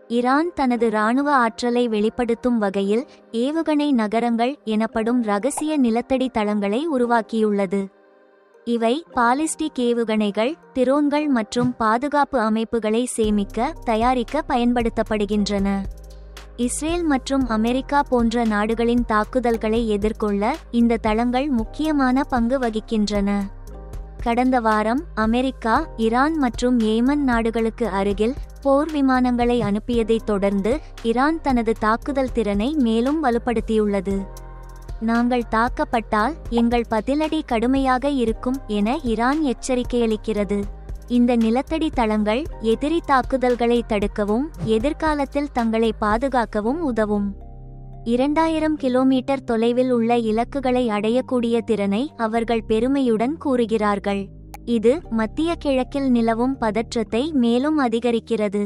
Iran தனது இராணுவ ஆற்றலை வெளிப்படுத்தும் வகையில் ஏவுகணை நகரங்கள் எனப்படும் இரகசிய நிலத்தடி தளங்களை உருவாக்கியுள்ளது. இவை பாலிஸ்டிக் ஏவுகணைகள், திரோன்கள் மற்றும் பாதுகாப்பு அமைப்புகளை சேமிக்க, தயாரிக்க பயன்படுத்தப்படுகின்றன. இஸ்ரேல் மற்றும் அமெரிக்கா போன்ற நாடுகளின் தாக்குதல்களை எதிர்கொள்ள இந்த தளங்கள் முக்கியமான பங்கு வகிக்கின்றன. கடந்த வாரம் அமெரிக்கா ஈரான் மற்றும் ஏமன் நாடுகளுக்கு அருகில் போர் விமானங்களை அனுப்பியதைத் தொடர்ந்து ஈரான் தனது தாக்குதல் திறனை மேலும் வலுப்படுத்தியுள்ளது. நாங்கள் தாக்கப்பட்டால் எங்கள் பதிலடி கடுமையாக இருக்கும் என ஈரான் எச்சரிக்கையளிக்கிறது. இந்த நிலத்தடி தளங்கள் எதிரி தாக்குதல்களை தடுக்கவும் எதிர்காலத்தில் தங்களை பாதுகாக்கவும் உதவும். 2000 கிலோமீட்டர் தொலைவில் உள்ள இலக்குகளை அடையக்கூடிய திறனை அவர்கள் பெருமையுடன் கூறுகிறார்கள். இது மத்திய கிழக்கில் நிலவும் பதற்றத்தை மேலும் அதிகரிக்கிறது.